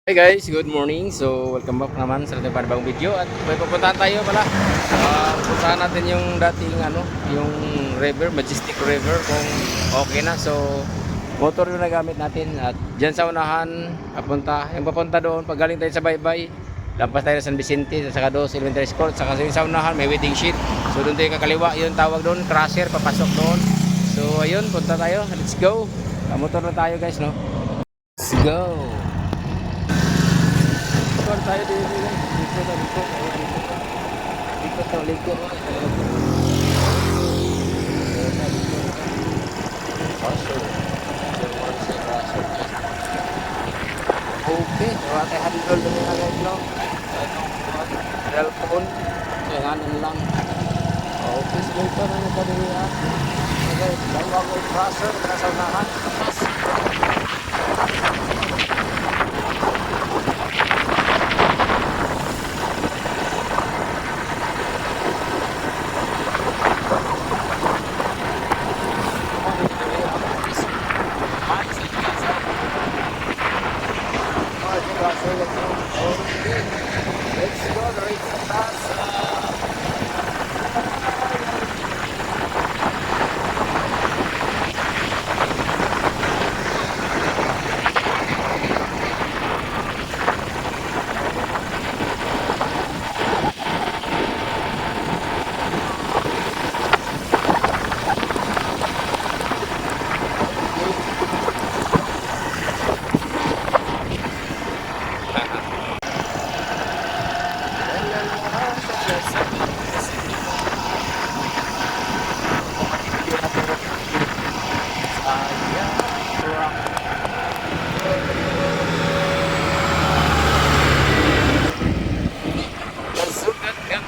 Hey guys, good morning. So, welcome back naman sa ating panibagong video at may pupuntahan tayo pala. Pupuntahan natin yung dating yung river, Majestic River kung okay na. So, motor yung nagamit natin at diyan sa unahan, papunta doon pag galing tayo sa Baybay. Lampas tayo sa San Vicente, sa Doos Elementary School, saka sa unahan may wedding sheet. So, doon tayo kakaliwa, yun tawag doon, crusher, papasok doon. So, ayun, punta tayo. Let's go. Motor na tayo guys, no? Let's go. Ikot tayo dito guys. Dito na dito. Ikot na likod. Kaso. Okay. So ate handle na nga guys no. Cellphone. Kailangan lang. Okay. So ito na nagkadili okay. Dalawa ko crusher. Nasa unahan. Let's go,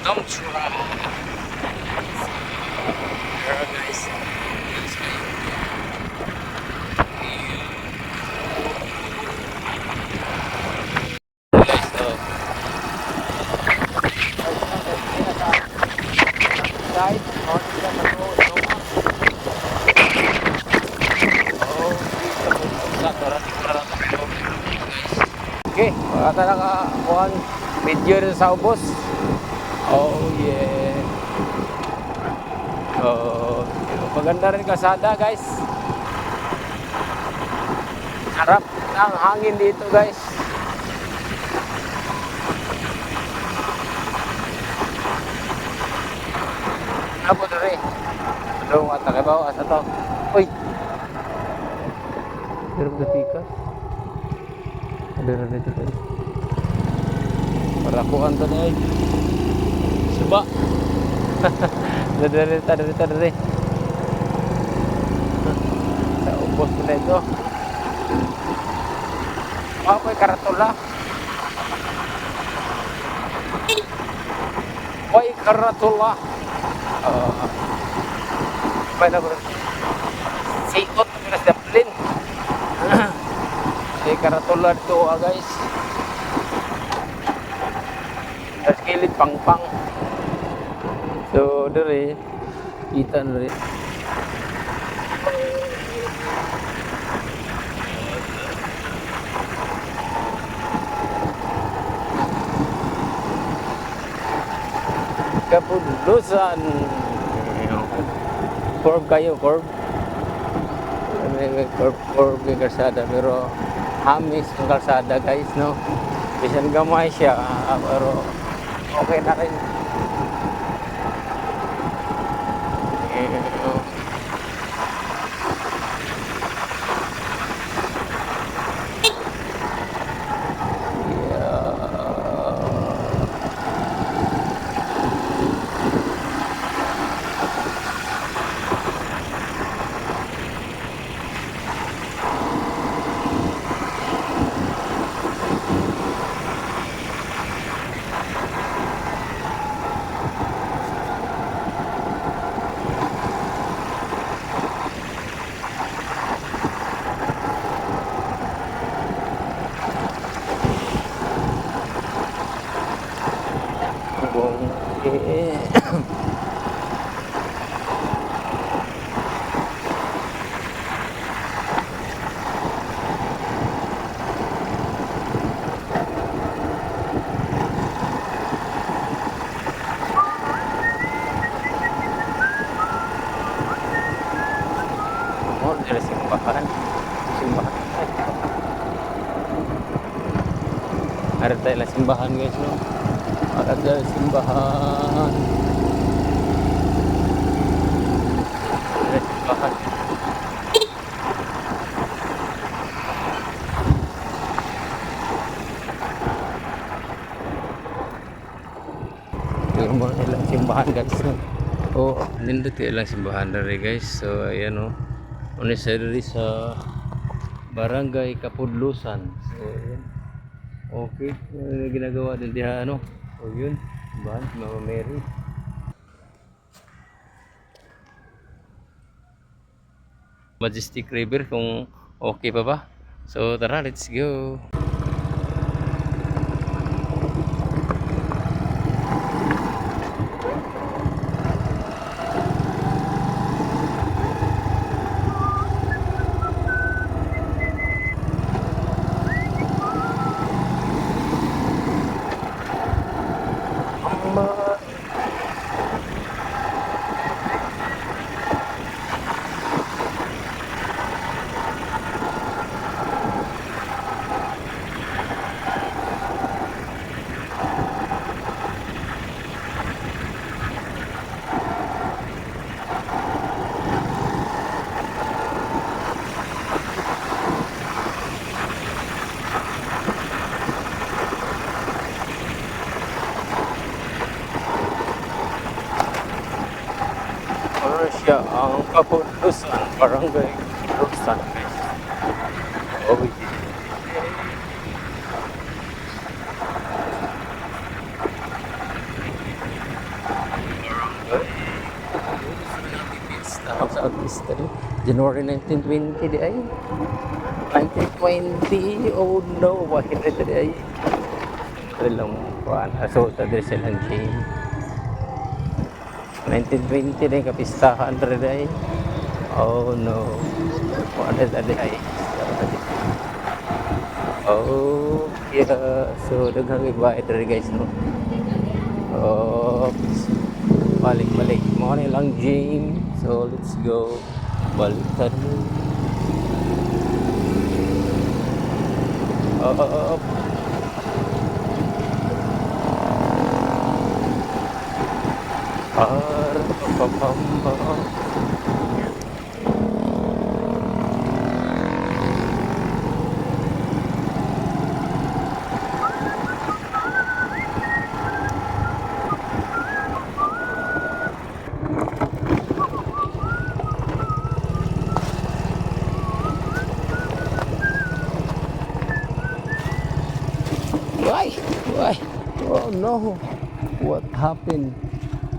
Don't try. Guys. Okay, wala talaga one video rin sa ubos. Oh yeah. Oh, maganda rin kasada guys. Harap ng hangin dito guys. Ano po rin? Ano nga takibaw? Asa to? Uy! Pero magatikas. Ada na dito guys. Parakuhan to na eh. Suba. Dari. Sa ubos mo na ito. May karatula. May karatula. May na bro. Sikot na sa plane. May karatula dito guys. Sa kilid pang-pang. So, dari kita dari Keputusan curve kayo, curve yung kalsada pero hamis yung kalsada guys no, bisan gamay siya pero okay na rin. Ada tayo lang simbahan guys, no? Ada tayo simbahan. Ada simbahan. Yung mga ilang simbahan guys, no? Oh, nindot ilang simbahan dari guys. So ayan, no? Unis dari sa Barangay Kapudlusan. So ayan. Okay, ginagawa din diha, ano? So yun, simbahan, Mama Mary. Majestic River kung okay pa ba. So tara, let's go. Ano siya ang Kapudlusan, Barangay Kapudlusan guys. Oh, Tapos sa artista rin. January 1920 di ay. 1920. Oh no, bakit na di ay. Ito lang kuhan. So, ito din silang game. 1920 din kapistahan rin ay. Oh no. Kuhan na di ay. Oh, yeah. So, daghang iba ito rin guys, no? Oh, balik-balik. Mga nilang game. So, let's go. Balikan mo. Up. Papamba. Why? Why? Oh no. What happened?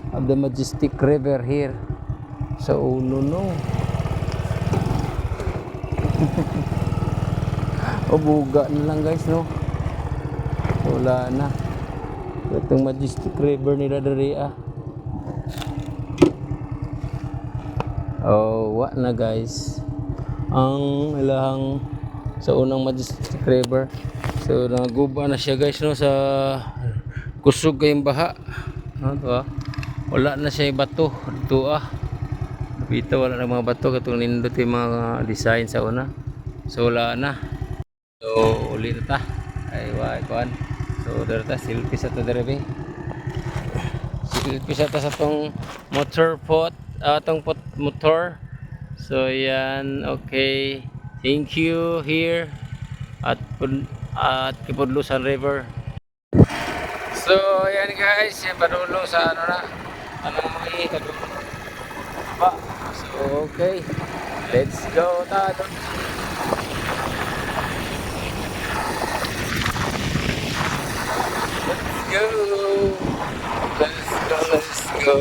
Of the Majestic River here. So, no. O, buga na lang guys, no? Wala na. Itong Majestic River nila dari, ah. Oh, wa na guys. Ang ilahang sa unang Majestic River. So, naguba na siya guys, no? Sa kusog kayong baha. No, to, ah. Wala na siya bato dito, ah. Dito wala na mga bato katong nindot yung mga design sa una. So wala na. So uli na ta. Ay why kuan. So dito ta silpi sa to dere. Silpi sa ta sa tong motor pot, atong pot motor. So yan, okay. Thank you here at Kapudlusan River. So yan guys, padulong sa ano na. Ano may kadulong ba? So okay, let's go tayo. Let's go.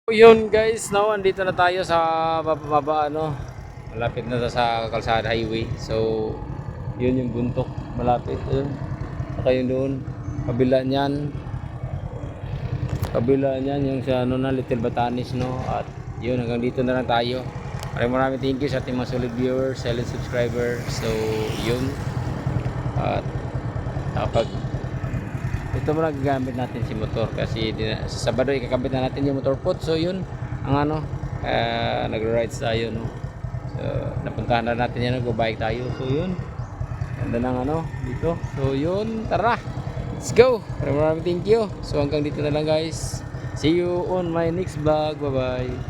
So yun guys, now andito na tayo sa baba, ano, malapit na sa Kalsada Highway. So yun yung buntok, malapit yun. Saka yun doon, kabila niyan yung sa ano na Little Batanes, no. At yun, hanggang dito na lang tayo. Maraming thank you sa ating mga solid viewers, silent subscriber. So yun, at kapag ito mo gagamit natin si motor kasi sa Sabado ikakabit na natin yung motor pot. So yun ang ano, nagra-rides tayo, no. So So, napuntahan na natin yan, go-bike tayo. So yun, ganda ng ano dito. So yun, tara, let's go. Maraming thank you. So hanggang dito na lang guys. See you on my next vlog. Bye bye.